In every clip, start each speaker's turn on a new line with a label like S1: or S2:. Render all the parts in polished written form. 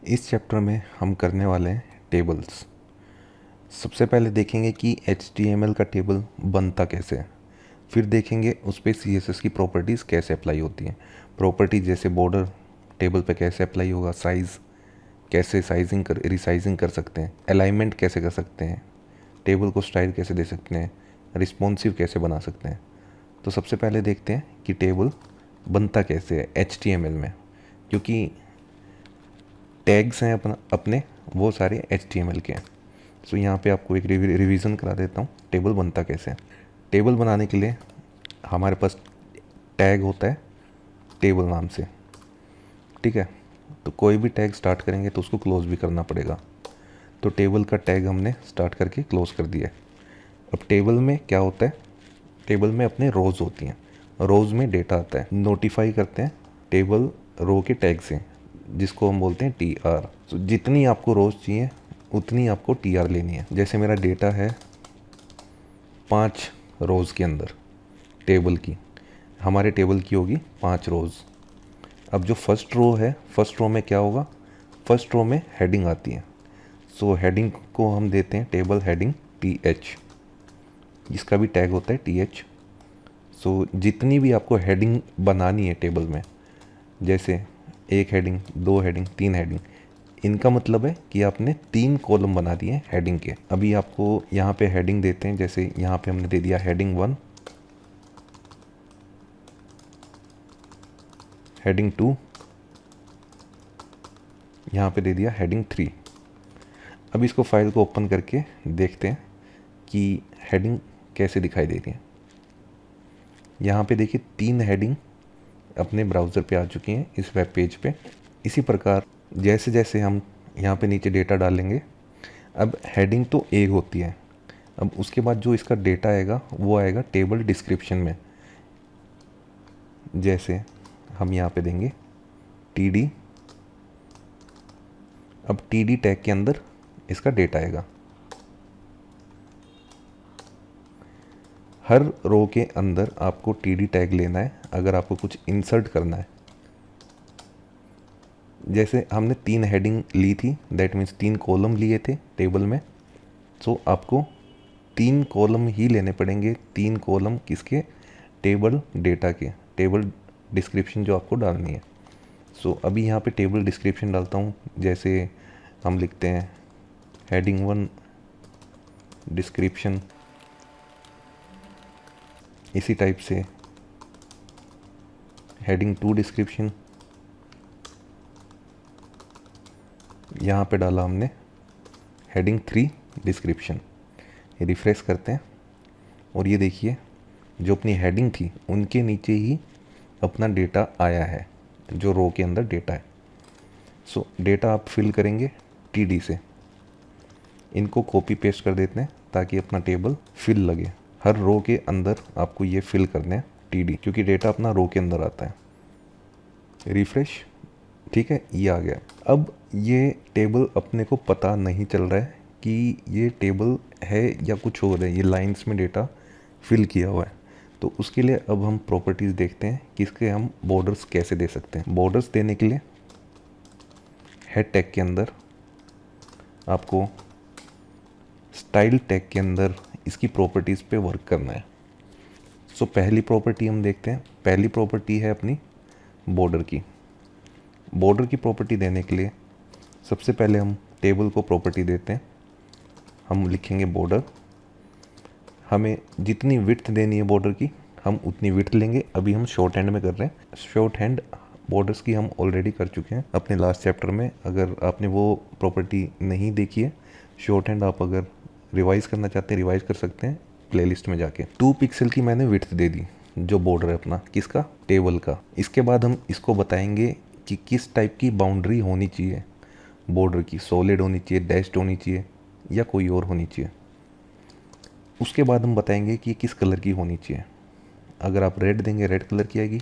S1: इस चैप्टर में हम करने वाले हैं टेबल्स। सबसे पहले देखेंगे कि HTML का टेबल बनता कैसे है। फिर देखेंगे उस पर CSS की प्रॉपर्टीज़ कैसे अप्लाई होती हैं। प्रॉपर्टी जैसे बॉर्डर टेबल पे कैसे अप्लाई होगा, साइज़ कैसे रिसाइजिंग कर सकते हैं, अलाइनमेंट कैसे कर सकते हैं, टेबल को स्टाइल कैसे दे सकते हैं, रिस्पॉन्सिव कैसे बना सकते हैं। तो सबसे पहले देखते हैं कि टेबल बनता कैसे है HTML में, क्योंकि टैग्स हैं अपने वो सारे HTML के हैं। सो यहाँ पे आपको एक रिवीजन करा देता हूँ टेबल बनता कैसे है। टेबल बनाने के लिए हमारे पास टैग होता है टेबल नाम से, ठीक है। तो कोई भी टैग स्टार्ट करेंगे तो उसको क्लोज भी करना पड़ेगा। तो टेबल का टैग हमने स्टार्ट करके क्लोज कर दिया है। अब टेबल में क्या होता है, टेबल में अपने रोज़ होती हैं, रोज़ में डेटा आता है, नोटिफाई करते हैं टेबल रो के टैग से, जिसको हम बोलते हैं TR। तो जितनी आपको रोज़ चाहिए उतनी आपको TR लेनी है। जैसे मेरा डेटा है 5 रोज़ के अंदर टेबल की, हमारे टेबल की होगी 5 रोज़। अब जो फर्स्ट रो है, फर्स्ट रो में क्या होगा, फर्स्ट रो में हेडिंग आती है। सो हेडिंग को हम देते हैं टेबल हेडिंग TH, जिसका भी टैग होता है TH। सो जितनी भी आपको हेडिंग बनानी है टेबल में, जैसे 1 हेडिंग, 2 हेडिंग, 3 हेडिंग, इनका मतलब है कि आपने 3 कॉलम बना दिए हेडिंग के। अभी आपको यहाँ पे हेडिंग देते हैं, जैसे यहाँ पे हमने दे दिया हेडिंग 1, हेडिंग 2, यहाँ पे दे दिया हेडिंग 3। अब इसको फाइल को ओपन करके देखते हैं कि हेडिंग कैसे दिखाई दे रही है। यहाँ पे देखिए 3 हेडिंग अपने ब्राउज़र पे आ चुकी हैं इस वेब पेज पे। इसी प्रकार जैसे जैसे हम यहाँ पे नीचे डेटा डालेंगे, अब हेडिंग तो एक होती है, अब उसके बाद जो इसका डेटा आएगा वो आएगा टेबल डिस्क्रिप्शन में। जैसे हम यहाँ पे देंगे TD, अब TD टैग के अंदर इसका डेटा आएगा। हर रो के अंदर आपको TD टैग लेना है अगर आपको कुछ इंसर्ट करना है। जैसे हमने 3 हेडिंग ली थी, दैट मीन्स 3 कॉलम लिए थे टेबल में। सो आपको 3 कॉलम ही लेने पड़ेंगे। 3 कॉलम किसके, टेबल डेटा के, टेबल डिस्क्रिप्शन जो आपको डालनी है। सो अभी यहाँ पे टेबल डिस्क्रिप्शन डालता हूँ। जैसे हम लिखते हैं हेडिंग 1 डिस्क्रिप्शन, इसी टाइप से हेडिंग 2 डिस्क्रिप्शन, यहाँ पे डाला हमने हेडिंग 3 डिस्क्रिप्शन। ये रिफ्रेश करते हैं और ये देखिए जो अपनी हेडिंग थी उनके नीचे ही अपना डेटा आया है, जो रो के अंदर डेटा है। सो डेटा आप फिल करेंगे TD से। इनको कॉपी पेस्ट कर देते हैं ताकि अपना टेबल फिल लगे। हर रो के अंदर आपको ये फिल करने हैं TD, क्योंकि डेटा अपना रो के अंदर आता है। रिफ्रेश, ठीक है, ये आ गया। अब ये टेबल अपने को पता नहीं चल रहा है कि ये टेबल है या कुछ और है, ये लाइंस में डेटा फिल किया हुआ है। तो उसके लिए अब हम प्रॉपर्टीज़ देखते हैं कि इसके हम बॉर्डर्स कैसे दे सकते हैं। बॉर्डर्स देने के लिए हेड टैग के अंदर आपको स्टाइल टैग के अंदर इसकी प्रॉपर्टीज़ पे वर्क करना है। सो पहली प्रॉपर्टी हम देखते हैं। पहली प्रॉपर्टी है अपनी बॉर्डर की। बॉर्डर की प्रॉपर्टी देने के लिए सबसे पहले हम टेबल को प्रॉपर्टी देते हैं। हम लिखेंगे बॉर्डर, हमें जितनी विड्थ देनी है बॉर्डर की हम उतनी विड्थ लेंगे। अभी हम शॉर्ट हैंड में कर रहे हैं। शॉर्ट हैंड बॉर्डर्स की हम ऑलरेडी कर चुके हैं अपने लास्ट चैप्टर में। अगर आपने वो प्रॉपर्टी नहीं देखी है, शॉर्ट हैंड आप अगर रिवाइज करना चाहते हैं रिवाइज कर सकते हैं प्लेलिस्ट में जाके। 2 पिक्सल की मैंने विड्थ दे दी, जो बॉर्डर है अपना किसका, टेबल का। इसके बाद हम इसको बताएंगे कि किस टाइप की बाउंड्री होनी चाहिए बॉर्डर की, सॉलिड होनी चाहिए, डैश्ड होनी चाहिए या कोई और होनी चाहिए। उसके बाद हम बताएंगे कि किस कलर की होनी चाहिए। अगर आप रेड देंगे रेड कलर की आएगी,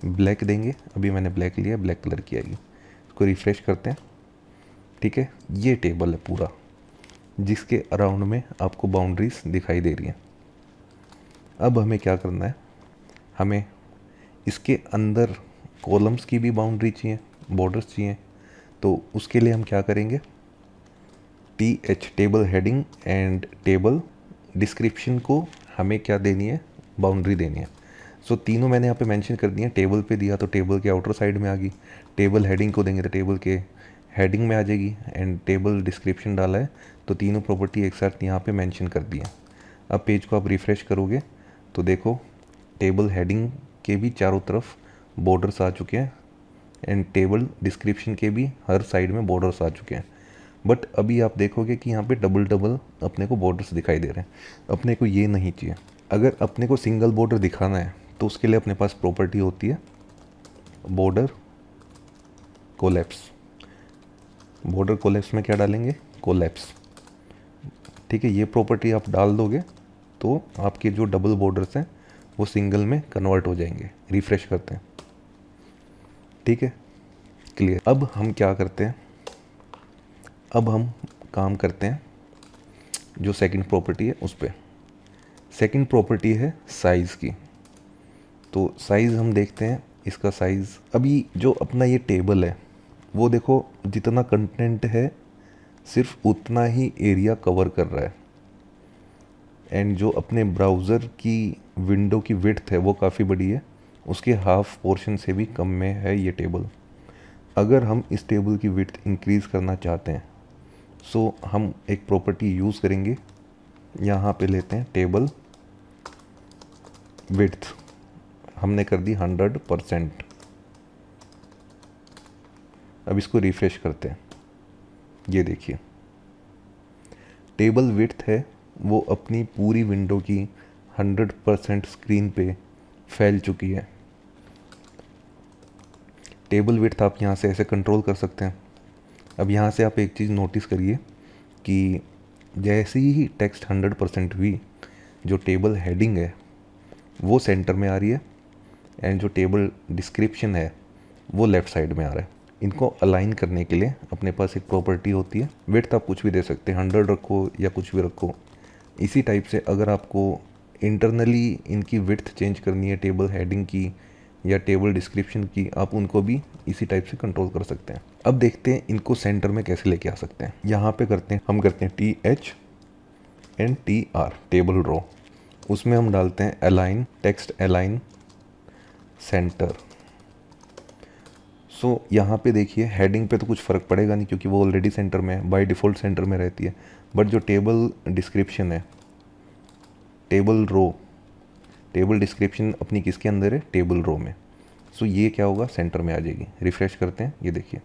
S1: ब्लैक देंगे, अभी मैंने ब्लैक लिया, ब्लैक कलर की आएगी। इसको रिफ्रेश करते हैं, ठीक है। ये टेबल है पूरा जिसके अराउंड में आपको बाउंड्रीज दिखाई दे रही हैं। अब हमें क्या करना है, हमें इसके अंदर कॉलम्स की भी बाउंड्री चाहिए, बॉर्डर्स चाहिए, तो उसके लिए हम क्या करेंगे, TH table heading and table description को हमें क्या देनी है, बाउंड्री देनी है। सो तीनों मैंने यहाँ पे मेंशन कर दिए। टेबल पे दिया तो टेबल के आउटर साइड में आ गई, टेबल हेडिंग को देंगे तो टेबल के हेडिंग में आ जाएगी, एंड टेबल डिस्क्रिप्शन डाला है तो तीनों प्रॉपर्टी एक साथ यहाँ पे मेंशन कर दिया। अब पेज को आप रिफ़्रेश करोगे तो देखो टेबल हेडिंग के भी चारों तरफ बॉर्डर्स आ चुके हैं एंड टेबल डिस्क्रिप्शन के भी हर साइड में बॉर्डर्स आ चुके हैं। बट अभी आप देखोगे कि यहाँ पे डबल डबल अपने को बॉर्डर्स दिखाई दे रहे हैं। अपने को ये नहीं चाहिए। अगर अपने को सिंगल बॉर्डर दिखाना है तो उसके लिए अपने पास प्रॉपर्टी होती है बॉर्डर कोलैप्स। बॉर्डर कोलैप्स में क्या डालेंगे, कोलैप्स। ठीक है, ये प्रॉपर्टी आप डाल दोगे तो आपके जो डबल बॉर्डर्स हैं वो सिंगल में कन्वर्ट हो जाएंगे। रिफ़्रेश करते हैं, ठीक है, क्लियर। अब हम क्या करते हैं, अब हम काम करते हैं जो सेकंड प्रॉपर्टी है उस पर। सेकंड प्रॉपर्टी है साइज़ की। तो साइज़ हम देखते हैं, इसका साइज़ अभी जो अपना ये टेबल है वो देखो जितना कंटेंट है सिर्फ उतना ही एरिया कवर कर रहा है, एंड जो अपने ब्राउज़र की विंडो की विड्थ है वो काफ़ी बड़ी है, उसके हाफ पोर्शन से भी कम में है ये टेबल। अगर हम इस टेबल की विड्थ इंक्रीज़ करना चाहते हैं सो हम एक प्रॉपर्टी यूज़ करेंगे। यहाँ पे लेते हैं टेबल विड्थ, हमने कर दी 100%। अब इसको रिफ़्रेश करते हैं, ये देखिए टेबल विड्थ है वो अपनी पूरी विंडो की 100% स्क्रीन पे फैल चुकी है। टेबल विड्थ आप यहाँ से ऐसे कंट्रोल कर सकते हैं। अब यहाँ से आप एक चीज़ नोटिस करिए कि जैसे ही टेक्स्ट 100% हुई, जो टेबल हेडिंग है वो सेंटर में आ रही है एंड जो टेबल डिस्क्रिप्शन है वो लेफ़्ट साइड में आ रहा है। इनको अलाइन करने के लिए अपने पास एक प्रॉपर्टी होती है, विड्थ आप कुछ भी दे सकते हैं, 100 रखो या कुछ भी रखो। इसी टाइप से अगर आपको इंटरनली इनकी विड्थ चेंज करनी है टेबल हेडिंग की या टेबल डिस्क्रिप्शन की, आप उनको भी इसी टाइप से कंट्रोल कर सकते हैं। अब देखते हैं इनको सेंटर में कैसे लेके आ सकते हैं। यहाँ पे करते हैं, हम करते हैं TH and TR table row, उसमें हम डालते हैं align text align centre. So यहाँ पे देखिए हेडिंग पे तो कुछ फ़र्क पड़ेगा नहीं क्योंकि वो ऑलरेडी सेंटर में है, बाय डिफ़ॉल्ट सेंटर में रहती है। बट जो टेबल डिस्क्रिप्शन है, टेबल रो, टेबल डिस्क्रिप्शन अपनी किसके अंदर है, टेबल रो में। सो ये क्या होगा, सेंटर में आ जाएगी। रिफ़्रेश करते हैं, ये देखिए।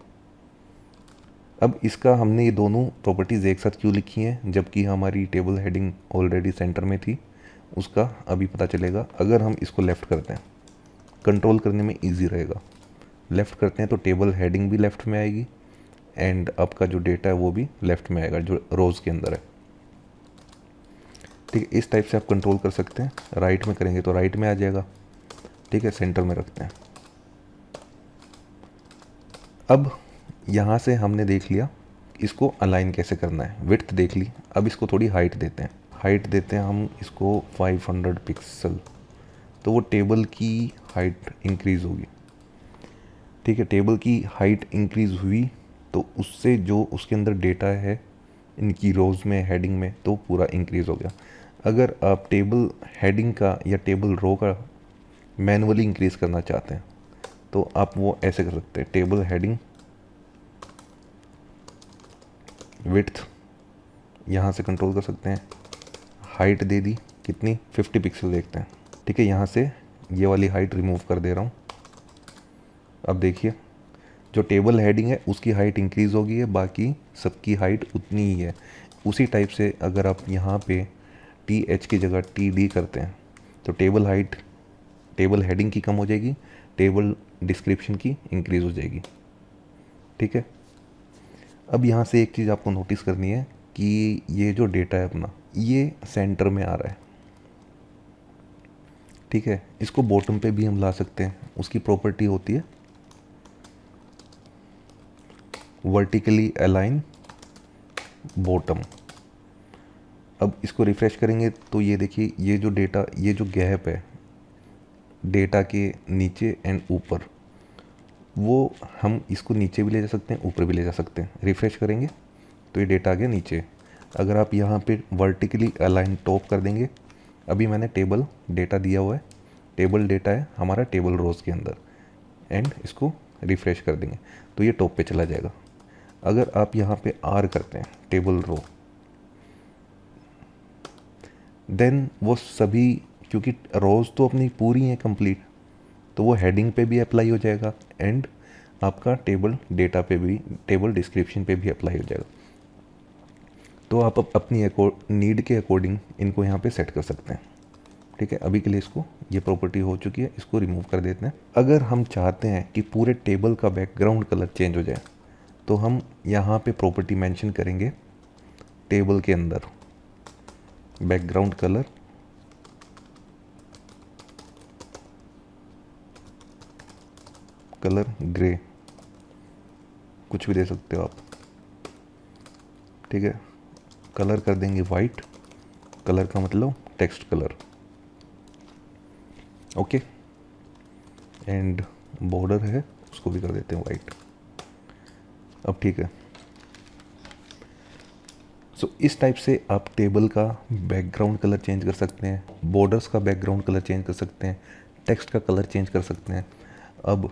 S1: अब इसका हमने ये दोनों प्रॉपर्टीज़ एक साथ क्यों लिखी हैं जबकि हमारी टेबल हेडिंग ऑलरेडी सेंटर में थी, उसका अभी पता चलेगा। अगर हम इसको लेफ़्ट करते हैं, कंट्रोल करने में ईजी रहेगा। लेफ़्ट करते हैं तो टेबल हेडिंग भी लेफ़्ट में आएगी एंड आपका जो डेटा है वो भी लेफ़्ट में आएगा जो रोज़ के अंदर है। ठीक है, इस टाइप से आप कंट्रोल कर सकते हैं। राइट में करेंगे तो राइट में आ जाएगा। ठीक है, सेंटर में रखते हैं। अब यहाँ से हमने देख लिया इसको अलाइन कैसे करना है, विड्थ देख ली। अब इसको थोड़ी हाइट देते हैं, हाइट देते हैं हम इसको 500 पिक्सल, तो वो टेबल की हाइट इंक्रीज़ होगी। ठीक है, टेबल की हाइट इंक्रीज़ हुई तो उससे जो उसके अंदर डेटा है इनकी रोज़ में हेडिंग में तो पूरा इंक्रीज़ हो गया। अगर आप टेबल हेडिंग का या टेबल रो का मैनुअली इंक्रीज़ करना चाहते हैं तो आप वो ऐसे कर सकते हैं, टेबल हेडिंग विड्थ यहाँ से कंट्रोल कर सकते हैं, हाइट दे दी कितनी, 50 पिक्सल देखते हैं। ठीक है, यहाँ से ये वाली हाइट रिमूव कर दे रहा हूँ। अब देखिए जो टेबल हेडिंग है उसकी हाइट इंक्रीज़ हो गई है, बाकी सबकी हाइट उतनी ही है। उसी टाइप से अगर आप यहाँ पे TH की जगह TD करते हैं तो टेबल हाइट टेबल हेडिंग की कम हो जाएगी, टेबल डिस्क्रिप्शन की इंक्रीज़ हो जाएगी। ठीक है, अब यहाँ से एक चीज़ आपको नोटिस करनी है कि ये जो डेटा है अपना ये सेंटर में आ रहा है। ठीक है, इसको बॉटम पे भी हम ला सकते हैं, उसकी प्रॉपर्टी होती है वर्टिकली अलाइन बॉटम। अब इसको रिफ़्रेश करेंगे तो ये देखिए ये जो डेटा, ये जो गैप है डेटा के नीचे एंड ऊपर, वो हम इसको नीचे भी ले जा सकते हैं, ऊपर भी ले जा सकते हैं। रिफ़्रेश करेंगे तो ये डेटा आ गया नीचे। अगर आप यहाँ पे वर्टिकली अलाइन टॉप कर देंगे, अभी मैंने टेबल डेटा दिया हुआ है, टेबल डेटा है हमारा टेबल रोज़ के अंदर, एंड इसको रिफ़्रेश कर देंगे तो ये टॉप पे चला जाएगा। अगर आप यहाँ पे आर करते हैं टेबल रो, देन वो सभी, क्योंकि रोज़ तो अपनी पूरी हैं कंप्लीट, तो वो हेडिंग पे भी अप्लाई हो जाएगा एंड आपका टेबल डेटा पे भी, टेबल डिस्क्रिप्शन पे भी अप्लाई हो जाएगा। तो आप अपनी नीड के अकॉर्डिंग इनको यहाँ पे सेट कर सकते हैं। ठीक है, अभी के लिए इसको, ये प्रॉपर्टी हो चुकी है, इसको रिमूव कर देते हैं। अगर हम चाहते हैं कि पूरे टेबल का बैकग्राउंड कलर चेंज हो जाए तो हम यहाँ पे प्रॉपर्टी मेंशन करेंगे टेबल के अंदर, बैकग्राउंड कलर ग्रे, कुछ भी दे सकते हो आप। ठीक है, कलर कर देंगे वाइट, कलर का मतलब text colour. Okay, and border है उसको भी कर देते हैं वाइट। अब ठीक है, सो इस टाइप से आप टेबल का बैकग्राउंड कलर चेंज कर सकते हैं, बॉर्डर्स का बैकग्राउंड कलर चेंज कर सकते हैं, टेक्स्ट का कलर चेंज कर सकते हैं। अब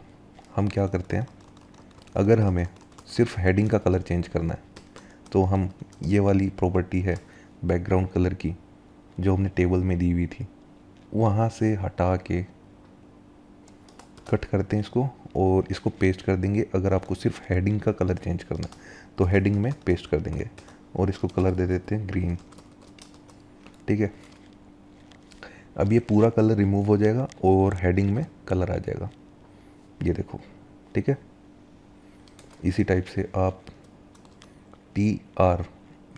S1: हम क्या करते हैं, अगर हमें सिर्फ हेडिंग का कलर चेंज करना है तो हम ये वाली प्रॉपर्टी है बैकग्राउंड कलर की जो हमने टेबल में दी हुई थी, वहाँ से हटा के कट करते हैं इसको और इसको पेस्ट कर देंगे। अगर आपको सिर्फ हेडिंग का कलर चेंज करना है तो हेडिंग में पेस्ट कर देंगे और इसको कलर दे देते हैं ग्रीन। ठीक है, अब ये पूरा कलर रिमूव हो जाएगा और हेडिंग में कलर आ जाएगा, ये देखो। ठीक है, इसी टाइप से आप TR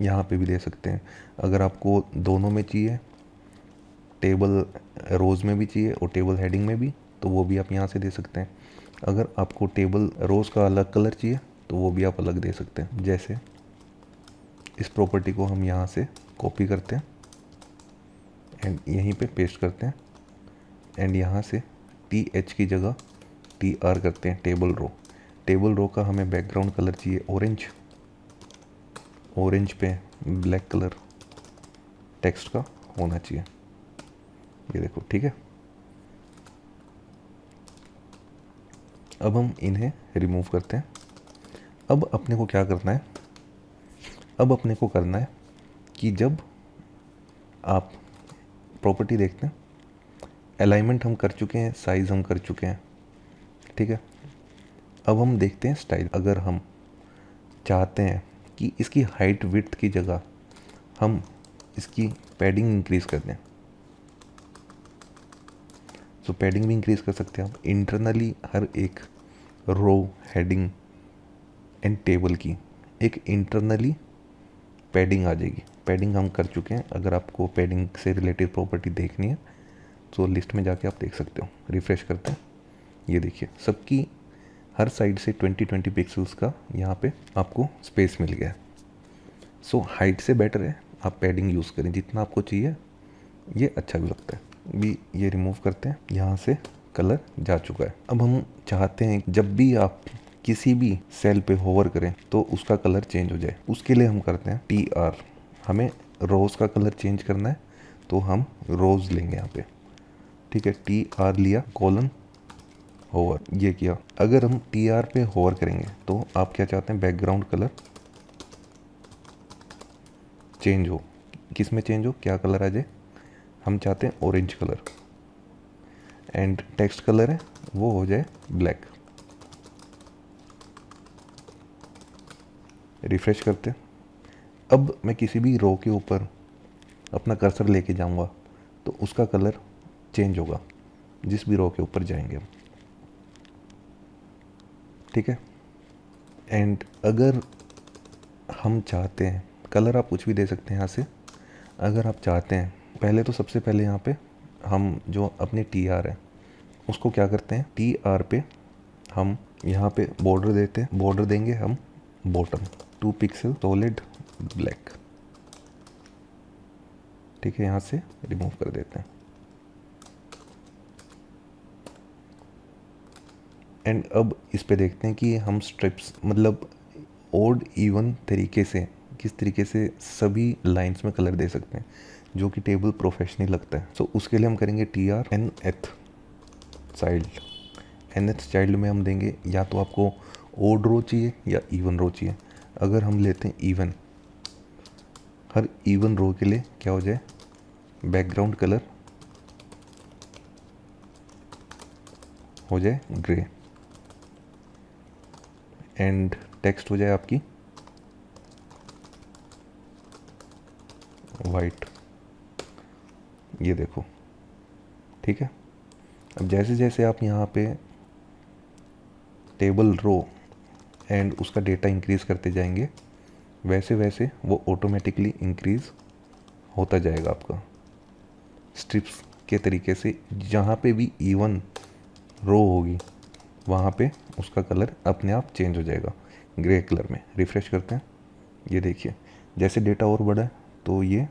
S1: यहाँ पे भी दे सकते हैं। अगर आपको दोनों में चाहिए, टेबल रोज़ में भी चाहिए और टेबल हेडिंग में भी, तो वो भी आप यहाँ से दे सकते हैं। अगर आपको टेबल रोज़ का अलग कलर चाहिए तो वो भी आप अलग दे सकते हैं। जैसे इस प्रॉपर्टी को हम यहाँ से कॉपी करते हैं एंड यहीं पे पेस्ट करते हैं एंड यहाँ से TH की जगह TR करते हैं टेबल रो। टेबल रो का हमें बैकग्राउंड कलर चाहिए ऑरेंज, ऑरेंज पे ब्लैक कलर टेक्स्ट का होना चाहिए, ये देखो। ठीक है, अब हम इन्हें रिमूव करते हैं। अब अपने को क्या करना है, अब अपने को करना है कि जब आप प्रॉपर्टी देखते हैं, अलाइनमेंट हम कर चुके हैं, साइज़ हम कर चुके हैं। ठीक है, अब हम देखते हैं स्टाइल। अगर हम चाहते हैं कि इसकी हाइट विड्थ की जगह हम इसकी पैडिंग इंक्रीज़ कर दें, तो पैडिंग भी इंक्रीज़ कर सकते हैं आप। इंटरनली हर एक रो, हेडिंग एंड टेबल की एक इंटरनली पैडिंग आ जाएगी। पैडिंग हम कर चुके हैं। अगर आपको पैडिंग से रिलेटेड प्रॉपर्टी देखनी है तो लिस्ट में जाके आप देख सकते हो। रिफ़्रेश करते हैं, ये देखिए सबकी हर साइड से 20-20 पिक्सल्स का यहाँ पे आपको स्पेस मिल गया है। सो हाइट से बेटर है आप पैडिंग यूज़ करें जितना आपको चाहिए, ये अच्छा भी लगता है। भी ये रिमूव करते हैं, यहाँ से कलर जा चुका है। अब हम चाहते हैं जब भी आप किसी भी सेल पे होवर करें तो उसका कलर चेंज हो जाए। उसके लिए हम करते हैं TR। हमें रोज़ का कलर चेंज करना है तो हम रोज़ लेंगे यहाँ पे। ठीक है, TR लिया, कोलन होवर, ये किया। अगर हम TR पे होवर करेंगे तो आप क्या चाहते हैं, बैकग्राउंड कलर चेंज हो। किस में चेंज हो, क्या कलर आ जाए, हम चाहते हैं orange colour and text colour है वो हो जाए ब्लैक। रिफ्रेश करते हैं। अब मैं किसी भी रो के ऊपर अपना कर्सर लेके जाऊंगा तो उसका कलर चेंज होगा जिस भी रो के ऊपर जाएंगे हम। ठीक है, एंड अगर हम चाहते हैं, कलर आप कुछ भी दे सकते हैं यहाँ से। अगर आप चाहते हैं, पहले तो सबसे पहले यहाँ पे हम जो अपने TR है उसको क्या करते हैं, TR पे हम यहाँ पे बॉर्डर देते हैं। बॉर्डर देंगे हम बॉटम 2 पिक्सल सॉलिड ब्लैक। ठीक है, यहाँ से रिमूव कर देते हैं एंड अब इस पे देखते हैं कि हम स्ट्रिप्स मतलब ओड इवन तरीके से किस तरीके से सभी लाइंस में कलर दे सकते हैं जो कि टेबल प्रोफेशनल लगता है। सो उसके लिए हम करेंगे TRNth चाइल्ड। nth चाइल्ड में हम देंगे या तो आपको ओड रो चाहिए या इवन रो चाहिए। अगर हम लेते हैं इवन, हर इवन रो के लिए क्या हो जाए, बैकग्राउंड कलर हो जाए ग्रे एंड टेक्स्ट हो जाए आपकी वाइट। ये देखो, ठीक है। अब जैसे जैसे आप यहाँ पे टेबल रो एंड उसका डेटा इंक्रीज़ करते जाएंगे वैसे वैसे वो ऑटोमेटिकली इंक्रीज़ होता जाएगा आपका स्ट्रिप्स के तरीके से। जहाँ पे भी इवन रो होगी वहाँ पे उसका कलर अपने आप चेंज हो जाएगा ग्रे कलर में। रिफ़्रेश करते हैं, ये देखिए जैसे डेटा और बढ़ा है तो ये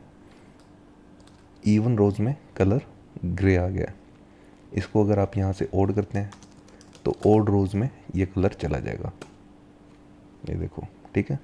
S1: इवन रोज़ में कलर ग्रे आ गया। इसको अगर आप यहाँ से ओड करते हैं तो ओड रोज़ में ये कलर चला जाएगा। ये देखो, ठीक है।